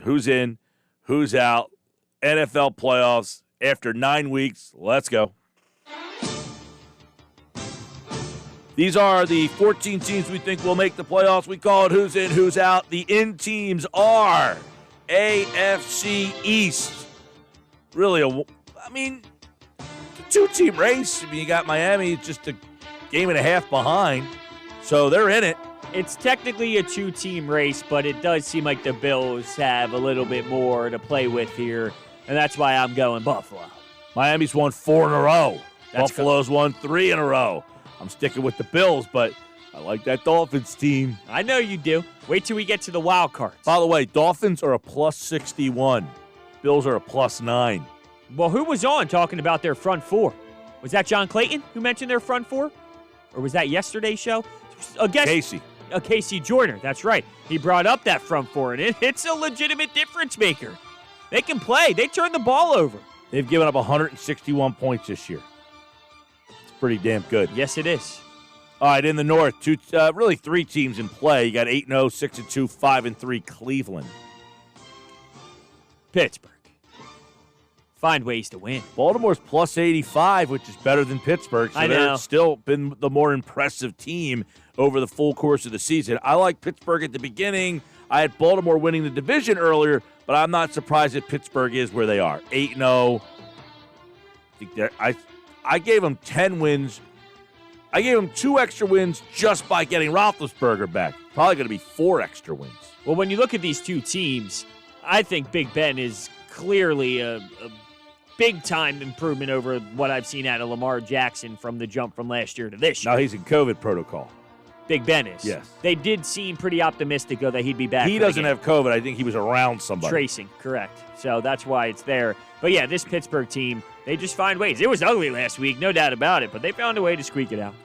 who's in, who's out, NFL playoffs after 9 weeks. Let's go. These are the 14 teams we think will make the playoffs. We call it who's in, who's out. The in teams are AFC East. Really, a two-team race. You got Miami just a game and a half behind, so they're in it. It's technically a two-team race, but it does seem like the Bills have a little bit more to play with here, and that's why I'm going Buffalo. Miami's won 4 in a row. Buffalo's won 3 in a row. I'm sticking with the Bills, but I like that Dolphins team. I know you do. Wait till we get to the wild cards. By the way, Dolphins are a plus 61. Bills are a plus 9. Well, who was on talking about their front four? Was that John Clayton who mentioned their front four? Or was that yesterday's show? Casey. Casey Joyner, that's right. He brought up that front four, and it's a legitimate difference maker. They can play. They turn the ball over. They've given up 161 points this year. Pretty damn good. Yes, it is. All right, in the North, really 3 teams in play. You got 8-0, 6-2, 5-3 Cleveland. Pittsburgh. Find ways to win. Baltimore's plus 85, which is better than Pittsburgh. So I know. They've still been the more impressive team over the full course of the season. I like Pittsburgh at the beginning. I had Baltimore winning the division earlier, but I'm not surprised that Pittsburgh is where they are. 8-0. I gave them 10 wins. I gave them 2 extra wins just by getting Roethlisberger back. Probably going to be 4 extra wins. Well, when you look at these two teams, I think Big Ben is clearly a big-time improvement over what I've seen out of Lamar Jackson from the jump from last year to this year. Now he's in COVID protocol. Big Ben is. Yes. They did seem pretty optimistic, though, that he'd be back. He doesn't have COVID. I think he was around somebody. Tracing, correct. So that's why it's there. But, yeah, this Pittsburgh team, they just find ways. It was ugly last week, no doubt about it, but they found a way to squeak it out.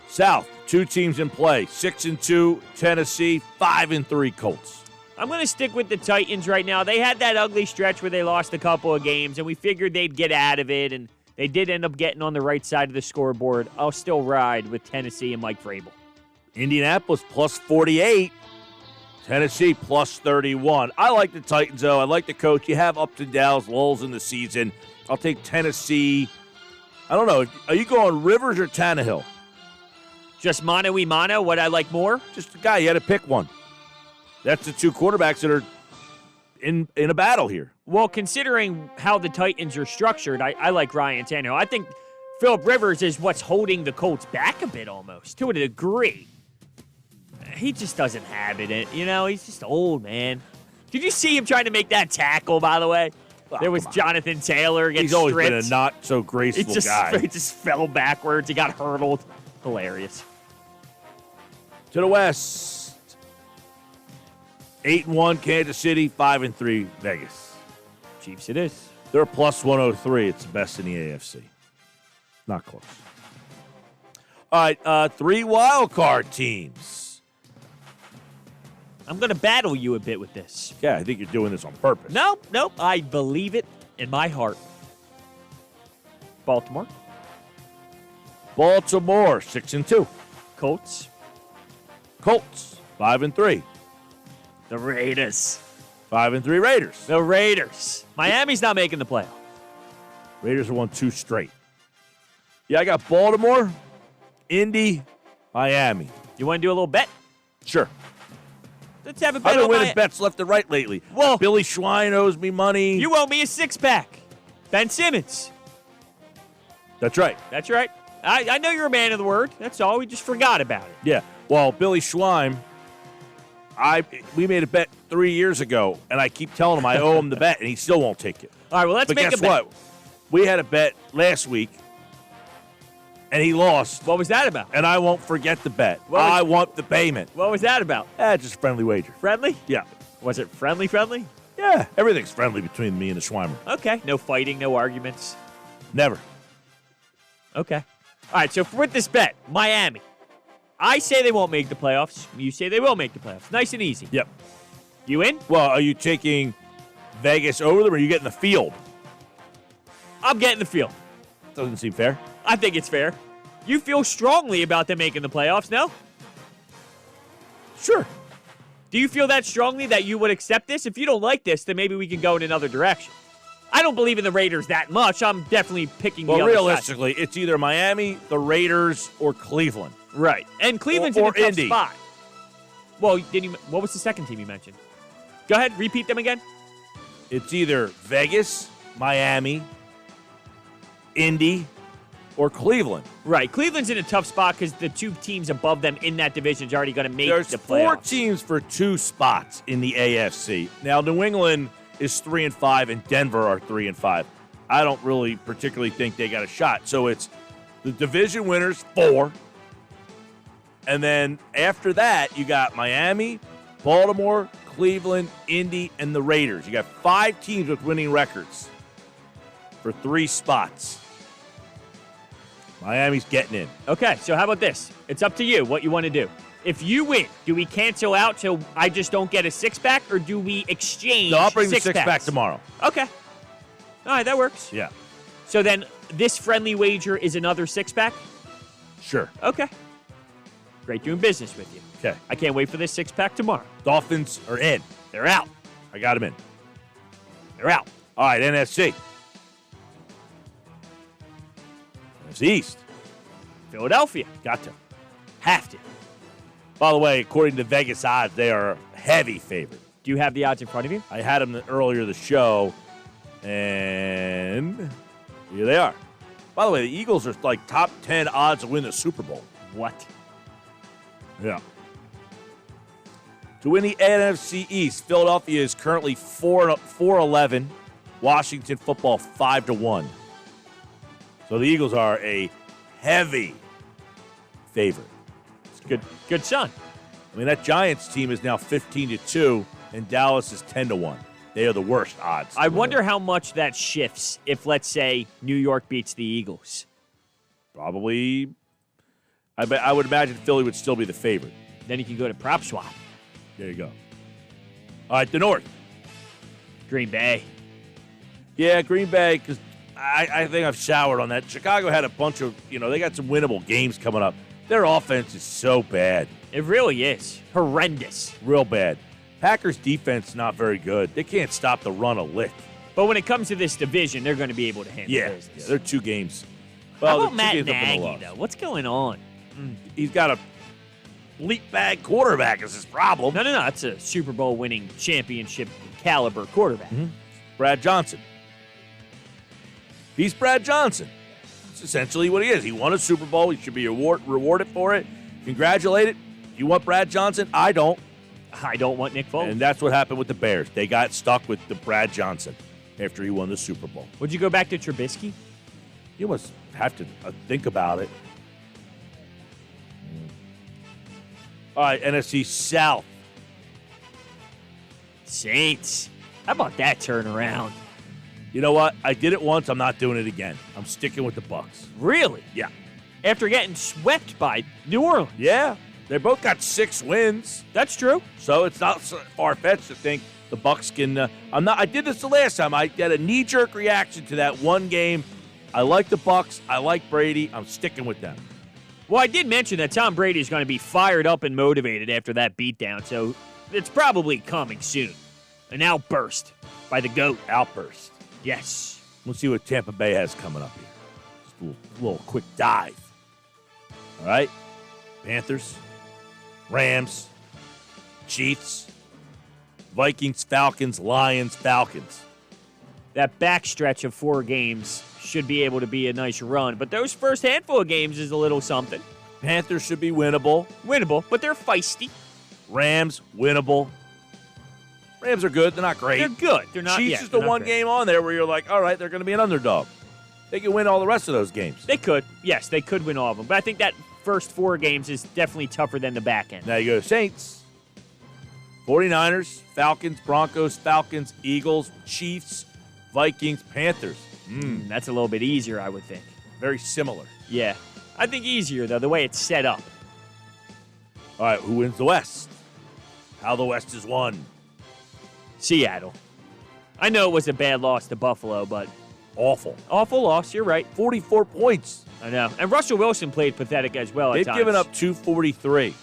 South, 2 teams in play. 6-2 Tennessee, 5-3 Colts. I'm going to stick with the Titans right now. They had that ugly stretch where they lost a couple of games, and we figured they'd get out of it, and they did end up getting on the right side of the scoreboard. I'll still ride with Tennessee and Mike Vrabel. Indianapolis plus 48. Tennessee plus 31. I like the Titans, though. I like the coach. You have ups and downs, lulls in the season. I'll take Tennessee. I don't know. Are you going Rivers or Tannehill? Just mano-y-mano, what I like more? Just a guy. You had to pick one. That's the 2 quarterbacks that are in a battle here. Well, considering how the Titans are structured, I like Ryan Tannehill. I think Phillip Rivers is what's holding the Colts back a bit almost, to a degree. He just doesn't have it. He's just old, man. Did you see him trying to make that tackle, by the way? There was Jonathan Taylor against He's always stripped. been a not-so-graceful guy. He just fell backwards. He got hurdled. Hilarious. To the West, 8-1 Kansas City, 5-3 Vegas. Chiefs it is. They're plus 103. It's the best in the AFC. Not close. All right, 3 wild card teams. I'm going to battle you a bit with this. Yeah, I think you're doing this on purpose. Nope. I believe it in my heart. Baltimore. 6-2. Colts. 5-3. The Raiders. 5-3 Raiders. The Raiders. Miami's not making the playoff. Raiders have won 2 straight. Yeah, I got Baltimore, Indy, Miami. You want to do a little bet? Sure. Let's have a bet. I've been winning bets left and right lately. Well, Billy Schwein owes me money. You owe me a 6-pack. Ben Simmons. That's right. That's right. I know you're a man of the word. That's all. We just forgot about it. Yeah. Well, Billy Schwein, we made a bet 3 years ago, and I keep telling him I owe him the bet, and he still won't take it. All right, well, let's make a bet. But guess what? We had a bet last week, and he lost. What was that about? And I won't forget the bet. I want the payment. What was that about? Just a friendly wager. Friendly? Yeah. Was it friendly? Yeah. Everything's friendly between me and the Schweimer. Okay. No fighting, no arguments. Never. Okay. All right, so with this bet, Miami. I say they won't make the playoffs. You say they will make the playoffs. Nice and easy. Yep. You in? Well, are you taking Vegas over them, or are you getting the field? I'm getting the field. Doesn't seem fair. I think it's fair. You feel strongly about them making the playoffs, no? Sure. Do you feel that strongly that you would accept this? If you don't like this, then maybe we can go in another direction. I don't believe in the Raiders that much. I'm definitely picking the other realistically, side. it's either Miami, the Raiders, or Cleveland. Right. And Cleveland's in a tough Indy. spot. Well, what was the second team you mentioned? Go ahead, repeat them again. It's either Vegas, Miami, Indy, or Cleveland. Right. Cleveland's in a tough spot because the two teams above them in that division are already going to make There's the playoffs. 4 teams for 2 spots in the AFC. Now, New England is 3-5, and Denver are 3-5. I don't really particularly think they got a shot. So it's the division winners, 4. And then after that, you got Miami, Baltimore, Cleveland, Indy, and the Raiders. You got 5 teams with winning records for 3 spots. Miami's getting in. Okay, so how about this? It's up to you what you want to do. If you win, do we cancel out so I just don't get a 6-pack, or do we exchange No, I'll bring the 6-packs? 6-pack tomorrow. Okay. All right, that works. Yeah, So then this friendly wager is another 6-pack? sure. Okay. Great doing business with you. Okay. I can't wait for this 6-pack tomorrow. Dolphins are in. They're out. I got them in. They're out. All right, NFC. NFC East. Philadelphia. Got to. Have to. By the way, according to Vegas odds, they are a heavy favorite. Do you have the odds in front of you? I had them earlier in the show, and here they are. By the way, the Eagles are like top 10 odds to win the Super Bowl. What? Yeah. To win the NFC East, Philadelphia is currently 4-11. Washington football 5-1. So the Eagles are a heavy favorite. It's good son. I mean, that Giants team is now 15-2, and Dallas is 10-1. They are the worst odds. I wonder how much that shifts if, let's say, New York beats the Eagles. Probably. I would imagine Philly would still be the favorite. Then you can go to prop swap. There you go. All right, the North. Green Bay. Yeah, Green Bay, because I think I've soured on that. Chicago had a bunch of, they got some winnable games coming up. Their offense is so bad. It really is. Horrendous. Real bad. Packers' defense not very good. They can't stop the run a lick. But when it comes to this division, they're going to be able to handle business. Yeah, they're 2 games. How Well, about Matt they're 2 games up in the Nagy, loss. though? What's going on? He's got a bleep bag quarterback is his problem. No. That's a Super Bowl winning championship caliber quarterback. Mm-hmm. Brad Johnson. He's Brad Johnson. That's essentially what he is. He won a Super Bowl. He should be rewarded for it. Congratulate it. You want Brad Johnson? I don't. I don't want Nick Foles. And that's what happened with the Bears. They got stuck with the Brad Johnson after he won the Super Bowl. Would you go back to Trubisky? You must have to think about it. All right, NFC South. Saints. How about that turnaround? You know what? I did it once. I'm not doing it again. I'm sticking with the Bucs. Really? Yeah. After getting swept by New Orleans. Yeah. They both got 6 wins. That's true. So it's not so far-fetched to think the Bucs can. I did this the last time. I had a knee-jerk reaction to that one game. I like the Bucs. I like Brady. I'm sticking with them. Well, I did mention that Tom Brady is going to be fired up and motivated after that beatdown, so it's probably coming soon. An outburst by the GOAT. Outburst. Yes. We'll see what Tampa Bay has coming up here. Just a little quick dive. All right? Panthers, Rams, Chiefs, Vikings, Falcons, Lions, Falcons. That backstretch of 4 games should be able to be a nice run, but those first handful of games is a little something. Panthers should be winnable. Winnable, but they're feisty. Rams, winnable. Rams are good. They're not great. They're good. They're not. Chiefs is the one game on there where you're like, all right, they're going to be an underdog. They can win all the rest of those games. They could. Yes, they could win all of them. But I think that first 4 games is definitely tougher than the back end. Now you go Saints, 49ers, Falcons, Broncos, Falcons, Eagles, Chiefs, Vikings, Panthers. That's a little bit easier, I would think. Very similar. Yeah. I think easier, though, the way it's set up. All right, who wins the West? How the West is won. Seattle. I know it was a bad loss to Buffalo, but Awful. awful loss. You're right. 44 points. I know. And Russell Wilson played pathetic as well at They've times. given up 243.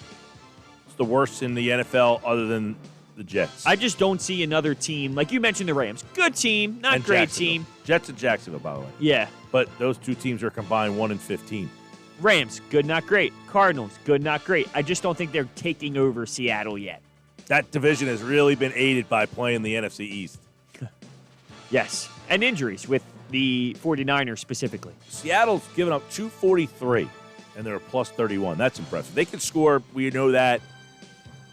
It's the worst in the NFL other than the Jets. I just don't see another team. Like you mentioned the Rams. Good team, not And great Jacksonville. team. Jets and Jacksonville, by the way. Yeah. But those two teams are combined 1-15. Rams, good, not great. Cardinals, good, not great. I just don't think they're taking over Seattle yet. That division has really been aided by playing the NFC East. Yes. And injuries with the 49ers specifically. Seattle's given up 243, and they're a plus 31. That's impressive. They can score. We know that.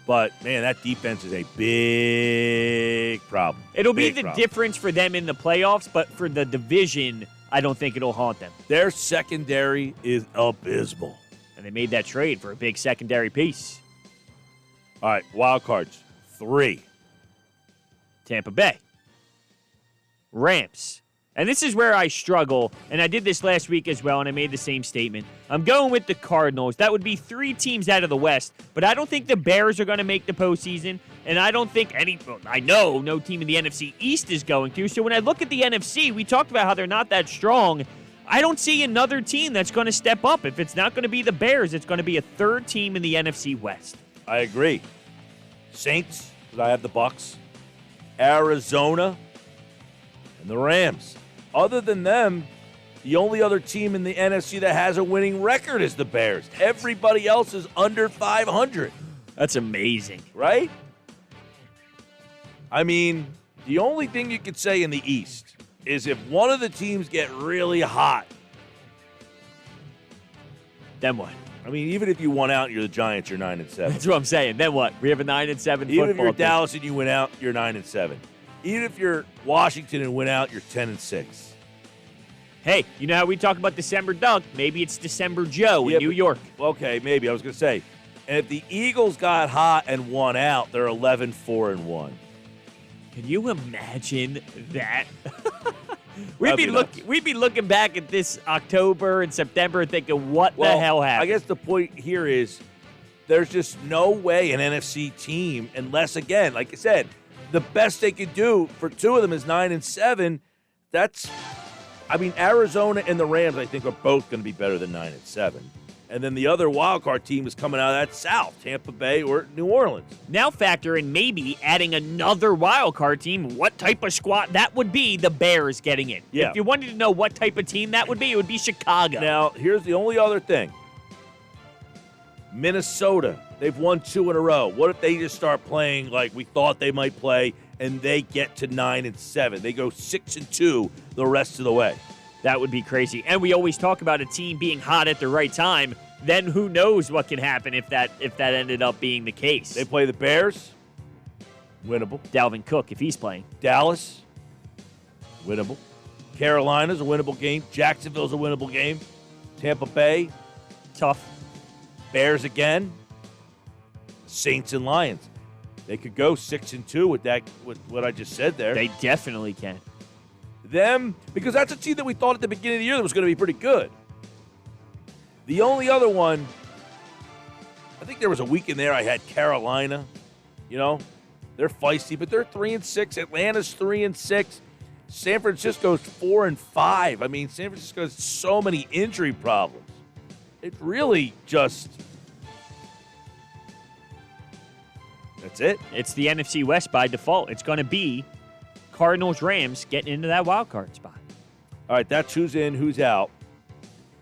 But, man, that defense is a big problem. It'll be the difference for them in the playoffs, but for the division, I don't think it'll haunt them. Their secondary is abysmal. And they made that trade for a big secondary piece. All right, wild cards. 3. Tampa Bay. Rams. And this is where I struggle, and I did this last week as well, and I made the same statement. I'm going with the Cardinals. That would be 3 teams out of the West, but I don't think the Bears are going to make the postseason, and I don't think I know no team in the NFC East is going to. So when I look at the NFC, we talked about how they're not that strong. I don't see another team that's going to step up. If it's not going to be the Bears, it's going to be a third team in the NFC West. I agree. Saints, because I have the Bucks. Arizona, and the Rams. Other than them, the only other team in the NFC that has a winning record is the Bears. Everybody else is under 500. That's amazing. Right? I mean, the only thing you could say in the East is if one of the teams get really hot. Then what? I mean, even if you won out and you're the Giants, you're 9-7. That's what I'm saying. Then what? We have a 9-7 football Even if you're team. Dallas and you win out, you're 9-7. Even if you're Washington and win out, you're 10-6. Hey, you know how we talk about December Dunk? Maybe it's December Joe in New York. Okay, maybe. I was going to say, and if the Eagles got hot and won out, they're 11-4-1. Can you imagine that? We'd be looking back at this October and September and thinking, what the hell happened? I guess the point here is there's just no way an NFC team, unless, again, like I said, the best they could do for 2 of them is 9-7. Arizona and the Rams, I think, are both going to be better than 9-7. And then the other wild card team is coming out of that South, Tampa Bay or New Orleans. Now factor in maybe adding another wild card team. What type of squad that would be? The Bears getting in. Yeah. If you wanted to know what type of team that would be, it would be Chicago. Now, here's the only other thing. Minnesota, they've won 2 in a row. What if they just start playing like we thought they might play and they get to 9-7? They go 6-2 the rest of the way. That would be crazy. And we always talk about a team being hot at the right time. Then who knows what can happen if that ended up being the case. They play the Bears, winnable. Dalvin Cook, if he's playing. Dallas, winnable. Carolina's a winnable game. Jacksonville's a winnable game. Tampa Bay, Tough. Bears again. Saints and Lions. They could go 6-2 with what I just said there. They definitely can. Them, because that's a team that we thought at the beginning of the year that was going to be pretty good. The only other one, I think there was a week in there I had Carolina. You know, they're feisty, but they're 3-6. Atlanta's 3-6. San Francisco's 4-5. I mean, San Francisco has so many injury problems. It really just, that's it. It's the NFC West by default. It's going to be Cardinals, Rams getting into that wild card spot. All right, that's who's in, who's out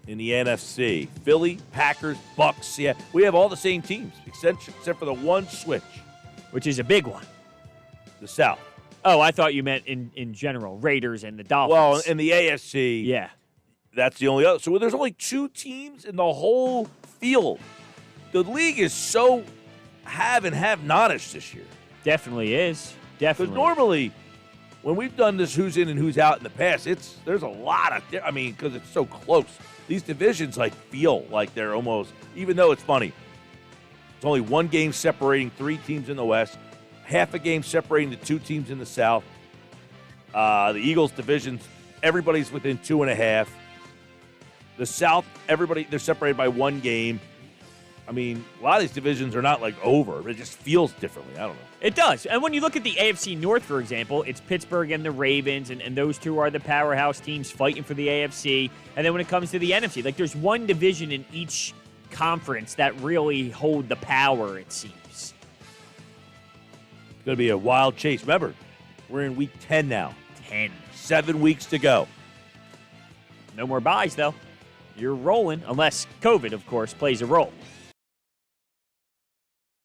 in the NFC. Philly, Packers, Bucks. Yeah, we have all the same teams except for the one switch. Which is a big one. The South. Oh, I thought you meant in general, Raiders and the Dolphins. Well, in the AFC, yeah, that's the only other. So there's only 2 teams in the whole field. The league is so have and have not-ish this year. Definitely is. Definitely. Because normally, when we've done this who's in and who's out in the past, there's a lot of, because it's so close. These divisions feel like they're almost, even though it's funny, it's only 1 game separating 3 teams in the West, half a game separating the 2 teams in the South. The Eagles divisions, everybody's within 2.5. The South, they're separated by 1 game. I mean, a lot of these divisions are not over. It just feels differently. I don't know. It does. And when you look at the AFC North, for example, it's Pittsburgh and the Ravens, and those 2 are the powerhouse teams fighting for the AFC. And then when it comes to the NFC, there's one division in each conference that really hold the power, it seems. going to be a wild chase. Remember, we're in week 10 now. 10. 7 weeks to go. No more buys, though. You're rolling, unless COVID, of course, plays a role.